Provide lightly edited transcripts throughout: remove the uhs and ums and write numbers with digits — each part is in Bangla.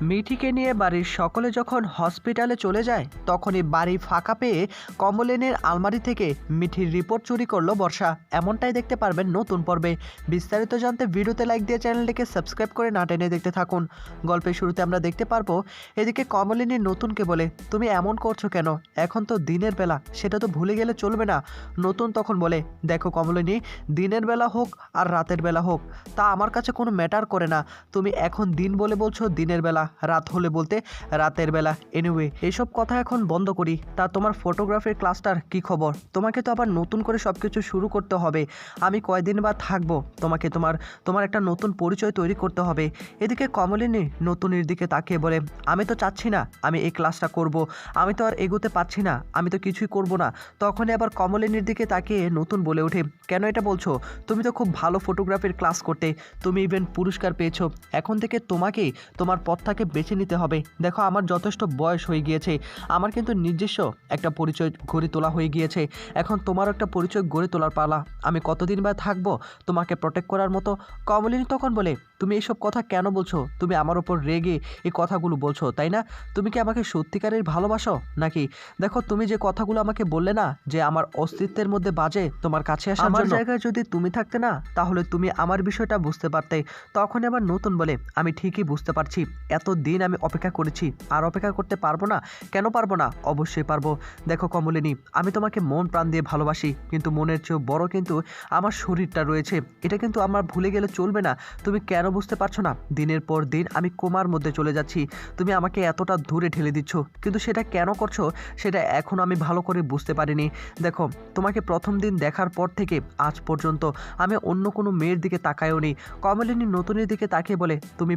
মিঠিকে নিয়ে বাড়ির সকলে যখন হসপিটালে চলে যায় তখনই বাড়ি ফাঁকা পেয়ে কমলিনীর আলমারি থেকে মিঠির রিপোর্ট চুরি করলো বর্ষা। এমনটাই দেখতে পারবেন নতুন পর্বে। বিস্তারিত জানতে ভিডিওতে লাইক দিয়ে চ্যানেলটিকে সাবস্ক্রাইব করে না টেনে দেখতে থাকুন। গল্পের শুরুতে আমরা দেখতে পারবো এদিকে কমলিনী নতুনকে বলে, তুমি এমন করছো কেন? এখন তো দিনের বেলা, সেটা তো ভুলে গেলে চলবে না। নতুন তখন বলে, দেখো কমলিনী, দিনের বেলা হোক আর রাতের বেলা হোক তা আমার কাছে কোনো ম্যাটার করে না। তুমি এখন দিন বলে বলছো দিনের বেলা, রাত হলে বলতে রাতের বেলা। এনিওয়ে এসব কথা এখন বন্ধ করি। তা তোমার ফটোগ্রাফির ক্লাসটার কি খবর? তোমাকে তো আবার নতুন করে সব কিছু শুরু করতে হবে। আমি কয়দিন বা থাকবো, তোমাকে তোমার একটা নতুন পরিচয় তৈরি করতে হবে। এদিকে কমলিনী নতুনের দিকে তাকিয়ে বলে, আমি তো চাচ্ছি না আমি এই ক্লাসটা করব, আমি তো আর এগোতে পারছি না, আমি তো কিছুই করব না। তখনই আবার কমলিনীর দিকে তাকিয়ে নতুন বলে ওঠে, কেন এটা বলছো? তুমি তো খুব ভালো ফটোগ্রাফির ক্লাস করতে, তুমি ইভেন পুরস্কার পেয়েছো। এখন থেকে তোমাকেই তোমার পথটাকে বেছে নিতে হবে। দেখো আমার যথেষ্ট বয়স হয়ে গিয়েছে, আমার কিন্তু নিজস্ব একটা পরিচয় গড়ে তোলা হয়ে গিয়েছে। এখন তোমার একটা পরিচয় গড়ে তোলার পালা। আমি কতদিন বা থাকবো তোমাকে প্রোটেক্ট করার মতো? কমলিনী তখন বলে, তুমি এইসব কথা কেন বলছো? তুমি আমার ওপর রেগে এই কথাগুলো বলছো, তাই না? তুমি কি আমাকে সত্যিকারের ভালোবাসো নাকি? দেখো তুমি যে কথাগুলো আমাকে বললে না, যে আমার অস্তিত্বের মধ্যে বাজে তোমার কাছে আসার জন্য, আমার জায়গায় যদি তুমি থাকতে না তাহলে তুমি আমার বিষয়টা বুঝতে পারতে। তখন আবার নতুন বলে, আমি ঠিকই বুঝতে পারছি, এতদিন আমি অপেক্ষা করেছি, আর অপেক্ষা করতে পারবো না? কেন পারবো না? অবশ্যই পারবো। দেখো কমলিনী, আমি তোমাকে মন প্রাণ দিয়ে ভালোবাসি, কিন্তু মনের চেয়েও বড় কিন্তু আমার শরীরটা রয়েছে। এটা কিন্তু আমার ভুলে গেলে চলবে না। তুমি কেন বুঝতে পারছো না? দিনের পর দিন আমি কোমার মধ্যে চলে যাচ্ছি, তুমি আমাকে এতটা দূরে ঠেলে দিচ্ছ, কিন্তু সেটা কেন করছো সেটা এখনও আমি ভালো করে বুঝতে পারিনি। দেখো তোমাকে প্রথম দিন দেখার পর থেকে আজ পর্যন্ত আমি অন্য কোনো মেয়ের দিকে তাকাইও নি। কমলিনী নতুনের দিকে তাকিয়ে বলে, তুমি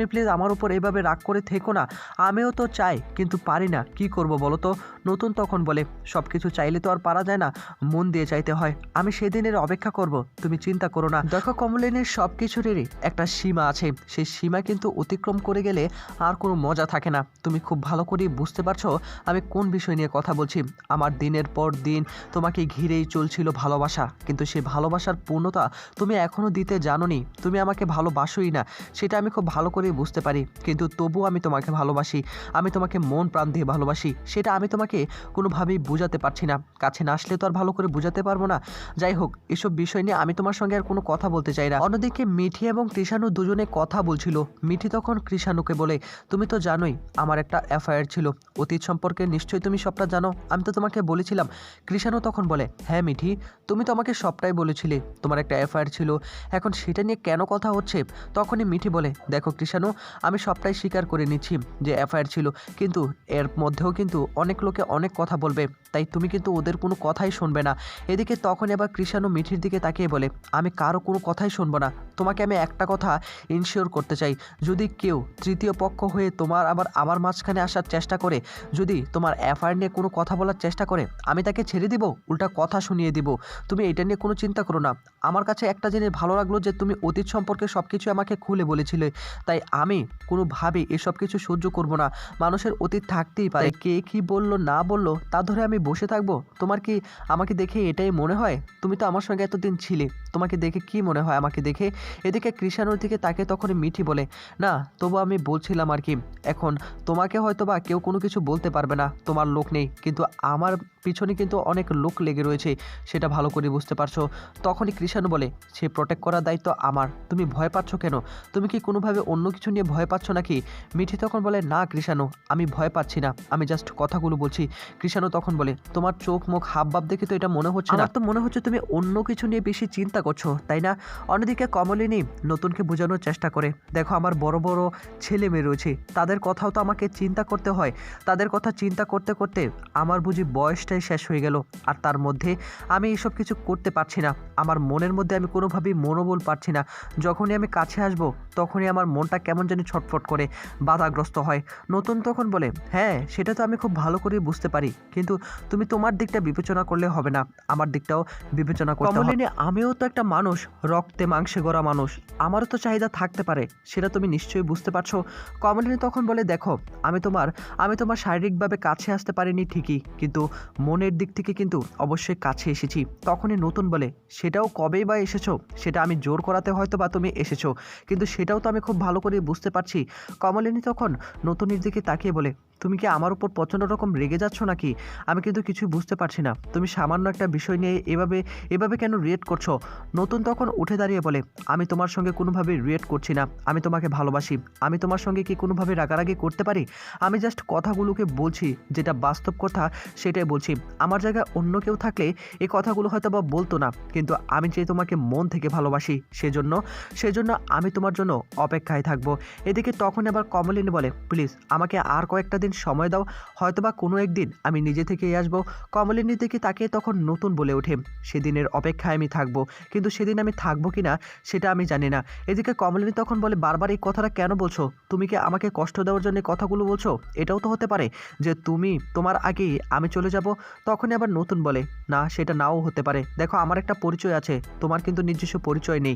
প্লিজ আমার উপর এভাবে রাগ করে থেকো না। আমিও তো চাই কিন্তু পারি না, কি করব বলো তো? নতুন তখন বলে, সব কিছু চাইলে তো আর পারা যায় না, মন দিয়ে চাইতে হয়। আমি সেদিনের অপেক্ষা করব, তুমি চিন্তা করো না। দেখো কমলিনীর সব কিছুরই একটা সীমা আছে, সেই সীমা কিন্তু অতিক্রম করে গেলে আর কোনো মজা থাকে না। তুমি খুব ভালো করে বুঝতে পারছো আমি কোন বিষয় নিয়ে কথা বলছি। আমার দিনের পর দিন তোমাকে ঘিরেই চলছিল ভালোবাসা, কিন্তু সেই ভালোবাসার পূর্ণতা তুমি এখনও দিতে জানোনি। তুমি আমাকে ভালোবাসোই না, সেটা আমি খুব ভালো করে বুঝতে পারি, কিন্তু তবুও আমি তোমাকে ভালোবাসি। আমি তোমাকে মন প্রাণ দিয়ে ভালোবাসি, সেটা আমি তোমাকে কোনোভাবেই বোঝাতে পারছি না। কাছে না আসলে তো আর ভালো করে বোঝাতে পারবো না। যাই হোক, এসব বিষয় নিয়ে আমি তোমার সঙ্গে আর কোনো কথা বলতে চাই না। অন্যদিকে মিঠি এবং কৃষাণু দুজনে কথা বলছিল। মিঠি তখন কৃষাণুকে বলে, তুমি তো জানোই আমার একটা অ্যাফায়ার ছিল, অতীত সম্পর্কে নিশ্চয়ই তুমি সবটা জানো, আমি তো তোমাকে বলেছিলাম। কৃষাণু তখন বলে, হ্যাঁ মিঠি, তুমি তো আমাকে সবটাই বলেছিলে, তোমার একটা অ্যাফায়ার ছিল, এখন সেটা নিয়ে কেন কথা হচ্ছে? তখনই মিঠি বলে, দেখো কৃষাণু, আমি সবটাই স্বীকার করে নিচ্ছি যে অ্যাফায়ার ছিল, কিন্তু এর মধ্যেও কিন্তু অনেক লোকে অনেক কথা বলবে, তাই তুমি কিন্তু ওদের কোনো কথাই শুনবে না। এদিকে তখন এবার কৃষাণু মিঠির দিকে তাকিয়ে বলে, আমি কারো কোনো কথাই শুনবো না। তোমাকে আমি একটা কথা ইনশিওর করতে চাই, যদি কেউ তৃতীয় পক্ষ হয়ে তোমার আবার আমার মাঝখানে আসার চেষ্টা করে, যদি তোমার অ্যাফায়ার নিয়ে কোনো কথা বলার চেষ্টা করে, আমি তাকে ছেড়ে দিব, উল্টা কথা শুনিয়ে দিব। তুমি এটা নিয়ে কোনো চিন্তা করো না। আমার কাছে একটা জিনিস ভালো লাগলো যে তুমি অতীত সম্পর্কে সব কিছু আমাকে খুলে বলেছিলে, তাই আমি কোনোভাবেই এসব কিছু সহ্য করব না। মানুষের অতীত থাকতেই পারে, কে কী বললো না বললো তা ধরে আমি বসে থাকবো? তোমার কি আমাকে দেখে এটাই মনে হয়? তুমি তো আমার সঙ্গে এতদিন ছিলে, তোমাকে দেখে কি মনে হয় আমাকে দেখে? এদিকে কৃষাণুর দিকে তাকে তখন মিঠি বলে, না তবু আমি বলছিলাম আর কি, এখন তোমাকে হয়তো বা কেউ কোনো কিছু বলতে পারবে না, তোমার লোক নেই, কিন্তু আমার পিছনে কিন্তু অনেক লোক লেগে রয়েছে, সেটা ভালো করে বুঝতে পারছো। তখনই কৃষাণু বলে, সে প্রোটেক্ট করার দায়িত্ব আমার, তুমি ভয় পাচ্ছ কেন? তুমি কি কোনোভাবে অন্য কিছু নিয়ে ভয় পাচ্ছ নাকি? মিঠি তখন বলে, না কৃষাণু, আমি ভয় পাচ্ছি না, আমি জাস্ট কথাগুলো বলছি। কৃষাণু তখন বলে, তোমার চোখ মুখ হাবভাব দেখে তো এটা মনে হচ্ছে না, আমার তো মনে হচ্ছে তুমি অন্য কিছু নিয়ে বেশি চিন্তা করছো, তাই না? অন্যদিকে কমলিনী নতুনকে বোঝানোর চেষ্টা করে, দেখো আমার বড় বড় ছেলে মেয়ে রয়েছে, তাদের কথাও তো আমাকে চিন্তা করতে হয়, তাদের কথা চিন্তা করতে করতে আমার বুঝি বয়সটাই শেষ হয়ে গেল, আর তার মধ্যে আমি এসব কিছু করতে পারছি না। আমার মনের মধ্যে আমি কোনোভাবেই মনোবল পাচ্ছি না। যখনই আমি কাছে আসব তখনই আমার মনটা কেমন জানি ছটফট করে, বাধাগ্রস্ত হয়। নতুন তখন বলে, হ্যাঁ সেটা তো আমি খুব ভালো করে বুঝতে পারি, কিন্তু তুমি তোমার দিকটা বিবেচনা করলে হবে না, আমার দিকটাও বিবেচনা করতে হবে। আমিও তো একটা মানুষ, রক্তে মাংসে গড়া মানুষ, আমারও তো চাহিদা থাকতে পারে, সেটা তুমি নিশ্চয়ই বুঝতে পারছো। কমলিনী তখন বলে, দেখো আমি তোমার শারীরিকভাবে কাছে আসতে পারিনি ঠিকই, কিন্তু মনের দিক থেকে কিন্তু অবশ্যই কাছে এসেছি। তখনই নতুন বলে, সেটাও কবেই বা এসেছো? সেটা আমি জোর করাতে হয়তো বা তুমি এসেছো, কিন্তু সেটাও তো আমি খুব ভালো করে বুঝতে পারছি। কমলিনী তখন নতুনের দিকে তাকিয়ে বলে, তুমি কি আমার উপর প্রচণ্ড রকম রেগে যাচ্ছ নাকি? আমি কিন্তু কিছুই বুঝতে পারছি না, তুমি সামান্য একটা বিষয় নিয়ে এভাবে এভাবে কেন রিয়েক্ট করছো? নতুন তখন উঠে দাঁড়িয়ে বলে, আমি তোমার সঙ্গে কোনোভাবে রিয়েক্ট করছি না, আমি তোমাকে ভালোবাসি, আমি তোমার সঙ্গে কি কোনোভাবে রাগারাগি করতে পারি? আমি জাস্ট কথাগুলোকে বলছি, যেটা বাস্তব কথা সেটাই বলছি। আমার জায়গায় অন্য কেউ থাকলে এই কথাগুলো হয়তো বা বলতো না, কিন্তু আমি যে তোমাকে মন থেকে ভালোবাসি, সেজন্য আমি তোমার জন্য অপেক্ষায় থাকবো। এদিকে তখন আবার কমলিনী বলে, প্লিজ আমাকে আর কয়েকটা দিন সময় দাও, হয়তোবা কোনো একদিন আমি নিজে থেকেই আসবো। কমলিনীর দিকে তাকে তখন নতুন বলে ওঠে, সেদিনের অপেক্ষায় আমি থাকবো, কিন্তু সেদিন আমি থাকবো কি না সেটা আমি জানি না। এদিকে কমলিনী তখন বলে, বারবার এই কথাটা কেন বলছো? তুমি কি আমাকে কষ্ট দেওয়ার জন্য এই কথাগুলো বলছো? এটাও তো হতে পারে যে তোমার আগেই আমি চলে যাব। তখনই আবার নতুন বলে, না সেটা নাও হতে পারে, দেখো আমার একটা পরিচয় আছে, তোমার কিন্তু নিজস্ব পরিচয় নেই।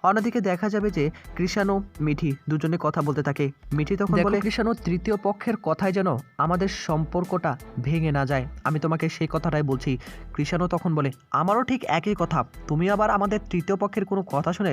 অন্যদিকে দেখা যাবে যে কৃষাণু মিঠি দুজনে কথা বলতে থাকে। মিঠি তখন বলে, কৃষাণু তৃতীয় পক্ষের কথায় যেন আমাদের সম্পর্কটা ভেঙে না যায়, আমি তোমাকে সেই কথাটাই বলছি। কৃষাণু তখন বলে, আমারও ঠিক একই কথা, তুমি আবার আমাদের তৃতীয় পক্ষের কোনো কথা শুনে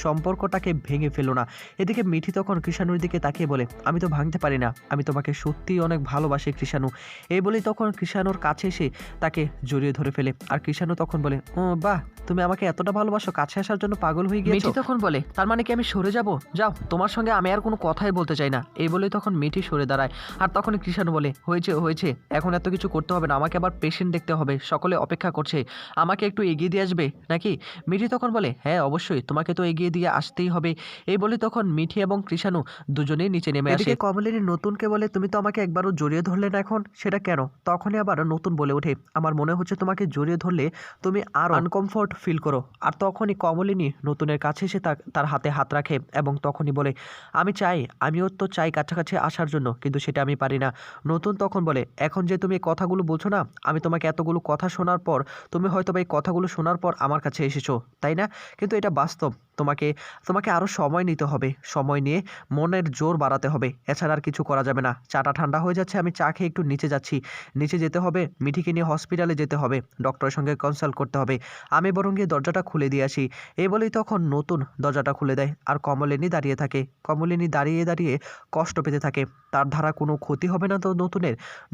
সম্পর্কটাকে ভেঙে ফেলো না। এদিকে মিঠি তখন কৃষাণুর দিকে তাকিয়ে বলে, আমি তো ভাঙতে পারি না, আমি তোমাকে সত্যিই অনেক ভালোবাসি কৃষাণু। এই বলেই তখন কৃষাণুর কাছে এসে তাকে জড়িয়ে ধরে ফেলে। আর কৃষাণু তখন বলে, ও বাহ, তুমি আমাকে এতটা ভালোবাসো, কাছে আসার জন্য পাগল হয়ে গিয়েছো। মিঠি তখন বলে, তার মানে কি আমি সরে যাব? যাও, তোমার সঙ্গে আমি আর কোনো কথাই বলতে চাই না। এই বলেই তখন মিঠি সরে দাঁড়ায়। আর তখন কৃষাণু বলে, হয়েছে হয়েছে, এখন এত কিছু করতে হবে না, আমাকে আবার পেশেন্ট দেখতে হবে, সকলে অপেক্ষা করছে, আমাকে একটু এগিয়ে দিয়ে আসবে নাকি? মিঠি তখন বলে, হ্যাঁ অবশ্যই, তোমাকে তো এগিয়ে দিয়ে আসতেই হবে। এই বলে তখন মিঠি এবং কৃষাণু দুজনেই নিচে নেমে আসে। কমলিনী নতুনকে বলে, তুমি তো আমাকে একবারও জড়িয়ে ধরলে না, এখন সেটা কেন? তখনই আবার নতুন বলে ওঠে, আমার মনে হচ্ছে তোমাকে জড়িয়ে ধরলে তুমি আর আনকমফোর্ট ফিল করো। আর তখনই কমলিনী নতুনের কাছে এসে তার হাতে হাত রাখে এবং তখনই বলে, আমিও তো চাই কাছাকাছি আসার জন্য, কিন্তু সেটা আমি পারি না। নতুন তখন বলে, এখন যে তুমি এই কথাগুলো বলছো না, আমি তোমাকে এতগুলো কথা শোনার পর, তুমি হয়তো বা এই কথাগুলো শোনার পর আমার কাছে এসেছো, তাই না? কিন্তু এটা বাস্তব, তোমাকে আরও সময় নিতে হবে, সময় নিয়ে মনের জোর বাড়াতে হবে, এছাড়া আর কিছু করা যাবে না। চাটা ঠান্ডা হয়ে যাচ্ছে, আমি চা খেয়ে একটু নিচে যাচ্ছি, নিচে যেতে হবে, মিঠিকে নিয়ে হসপিটালে যেতে হবে, ডক্টরের সঙ্গে কনসাল্ট করতে হবে, আমি বরং গিয়ে দরজাটা খুলে দিয়ে আসি। এই বলেই তখন নতুন দরজাটা খুলে দেয়। আর কমলিনী দাঁড়িয়ে থাকে। কমলিনী দাঁড়িয়ে দাঁড়িয়ে কষ্ট পেতে থাকে, তার দ্বারা কোনো ক্ষতি হবে না তো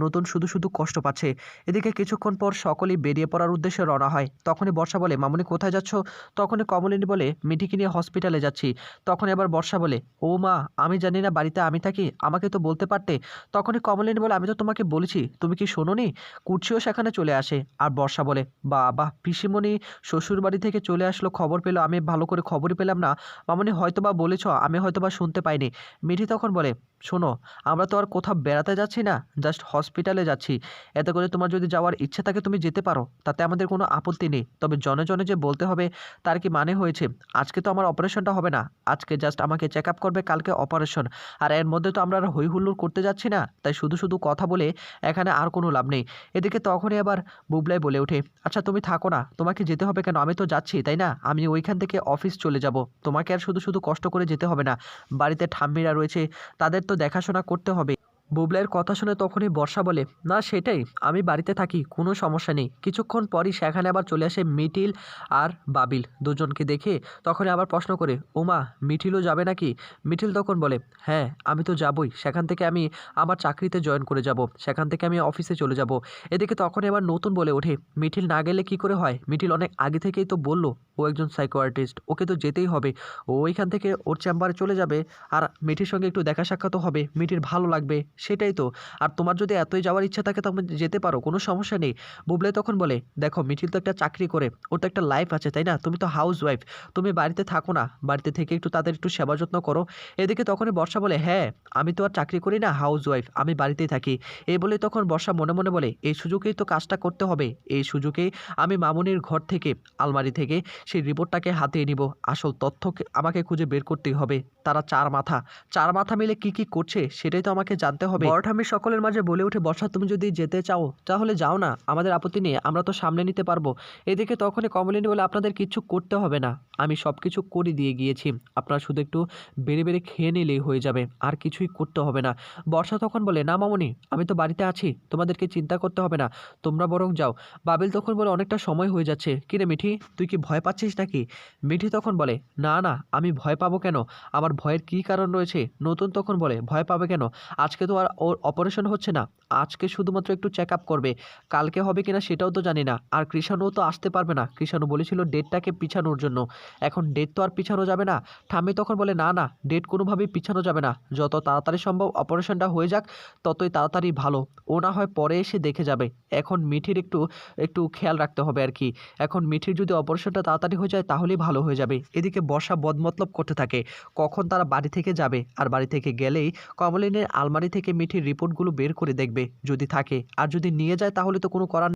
নতুন শুধু শুধু কষ্ট পাচ্ছে। এদিকে কিছুক্ষণ পর সকলেই বেরিয়ে পড়ার উদ্দেশ্যে রওনা হয়। তখনই বর্ষা বলে, মামুনি কোথায় যাচ্ছ? তখনই কমলিনী বলে, মিঠিকে নিয়ে হসপিটালে যাচ্ছি। তখন এবার বর্ষা বলে, ও মা, আমি জানি না বাড়িতে আমি থাকি, আমাকে তো বলতে পারতে। তখনই কমলিনী বলে, আমি তো তোমাকে বলেছি, তুমি কি শোনোনি? কুর্চিও সেখানে চলে আসে। আর বর্ষা বলে, বাবা, পিসিমণি শ্বশুর বাড়ি থেকে চলে আসলো, খবর পেলো, আমি ভালো করে খবরই পেলাম না। মামুনি হয়তোবা বলেছ, আমি হয়তোবা শুনতে পাইনি। মিঠি তখন বলে, শোনো, আমরা তো আর কোথাও বেড়াতে যাচ্ছি না, জাস্ট হসপিটালে যাচ্ছি। এতে করে তোমার যদি যাওয়ার ইচ্ছে থাকে তুমি যেতে পারো, তাতে আমাদের কোনো আপত্তি নেই। তবে জনে জনে যে বলতে হবে তার কি মানে হয়েছে? আজকে তো আমার অপারেশনটা হবে না, আজকে জাস্ট আমাকে চেক আপ করবে, কালকে অপারেশন। আর এর মধ্যে তো আমরা আর হই হুল্লোড় করতে যাচ্ছি না, তাই শুধু শুধু কথা বলে এখানে আর কোনো লাভ নেই। এদিকে তখনই আবার বুবলাই বলে ওঠে, আচ্ছা তুমি থাকো না, তোমাকে যেতে হবে কেন? আমি তো যাচ্ছি, তাই না? আমি ওইখান থেকে অফিস চলে যাব, তোমাকে আর শুধু শুধু কষ্ট করে যেতে হবে না। বাড়িতে ঠাম্মিরা রয়েছে, তাদের তো দেখাশোনা করতে হবে। বুবলাইয়ের কথা শুনে তখনই বর্ষা বলে, না সেটাই, আমি বাড়িতে থাকি, কোনো সমস্যা নেই। কিছুক্ষণ পরই সেখানে আবার চলে আসে মিঠিল আর বাবিল। দুজনকে দেখে তখন আবার প্রশ্ন করে, ওমা, মিঠিলও যাবে নাকি? মিঠিল তখন বলে, হ্যাঁ আমি তো যাবই, সেখান থেকে আমি আমার চাকরিতে জয়েন করে যাব, সেখান থেকে আমি অফিসে চলে যাব। এদিকে তখন এবার নতুন বলে ওঠে, মিঠিল না গেলে কি করে হয়? মিঠিল অনেক আগে থেকেই তো বললো ও একজন সাইকোয়ার্টিস্ট, ওকে তো যেতেই হবে। ও ওইখান থেকে ওর চেম্বারে চলে যাবে, আর মিঠির সঙ্গে একটু দেখা সাক্ষাৎও হবে, মিঠির ভালো লাগবে, সেটাই তো। আর তোমার যদি এতই যাওয়ার ইচ্ছা থাকে তখন যেতে পারো, কোনো সমস্যা নেই। বুবলাই তখন বলে, দেখো মিঠিল তো একটা চাকরি করে, ওর তো একটা লাইফ আছে, তাই না? তুমি তো হাউস ওয়াইফ, তুমি বাড়িতে থাকো না, বাড়িতে থেকে একটু তাদের একটু সেবা যত্ন করো। এদিকে তখনই বর্ষা বলে, হ্যাঁ আমি তো আর চাকরি করি না, হাউস ওয়াইফ, আমি বাড়িতেই থাকি। এই বলে তখন বর্ষা মনে মনে বলে, এই সুযোগেই তো কাজটা করতে হবে, এই সুযোগেই আমি মামুনির ঘর থেকে, আলমারি থেকে সেই রিপোর্টটাকে হাতিয়ে নিব। আসল তথ্য আমাকে খুঁজে বের করতেই হবে। তারা চার মাথা মিলে কি করছে সেটাই তো আমাকে জানতে যেতে হবে। বড় ঠাম্মি সকলের মাঝে বলে উঠে, বর্ষা তুমি যদি যেতে চাও তাহলে যাও না, আমাদের আপত্তি নেই, আমরা তো সামলে নিতে পারবো। এদিকে তখনই কমলিনী বলে, আপনাদের কিচ্ছু করতে হবে না, আমি সব কিছু করে দিয়ে গিয়েছি, আপনারা শুধু একটু বেড়ে বেড়ে খেয়ে নিলেই হয়ে যাবে, আর কিছুই করতে হবে না। বর্ষা তখন বলে, না মামুনি, আমি তো বাড়িতে আছি, তোমাদেরকে চিন্তা করতে হবে না, তোমরা বরং যাও। বাবিল তখন বলে, অনেকটা সময় হয়ে যাচ্ছে, কিরে মিঠি, তুই কি ভয় পাচ্ছিস নাকি? মিঠি তখন বলে, না না, আমি ভয় পাবো কেন, আমার ভয়ের কী কারণ রয়েছে? নতুন তখন বলে, ভয় পাবে কেন, আজকে তো আর ওর অপারেশন হচ্ছে না, আজকে শুধুমাত্র একটু চেক আপ করবে, কালকে হবে কিনা সেটাও তো জানি না, আর কৃষাণুও তো আসতে পারবে না, কৃষাণু বলেছিল ডেটটাকে পিছানোর জন্য, এখন ডেট তো আর পিছানো যাবে না। ঠাম্মি তখন বলে, না না, ডেট কোনোভাবেই পিছানো যাবে না, যত তাড়াতাড়ি সম্ভব অপারেশনটা হয়ে যাক, ততই তাড়াতাড়ি ভালো, ও না হয় পরে এসে দেখে যাবে, এখন মিঠির একটু একটু খেয়াল রাখতে হবে আর কি, এখন মিঠির যদি অপারেশনটা তাড়াতাড়ি হয়ে যায় তাহলেই ভালো হয়ে যাবে। এদিকে বর্ষা বদমতলব করতে থাকে, কখন তারা বাড়ি থেকে যাবে, আর বাড়ি থেকে গেলেই কমলিনের আলমারি থেকে মিঠির রিপোর্টগুলো বের করে দেখবে যদি থাকে, আর যদি নিয়ে যায় তাহলে তো কোনো করার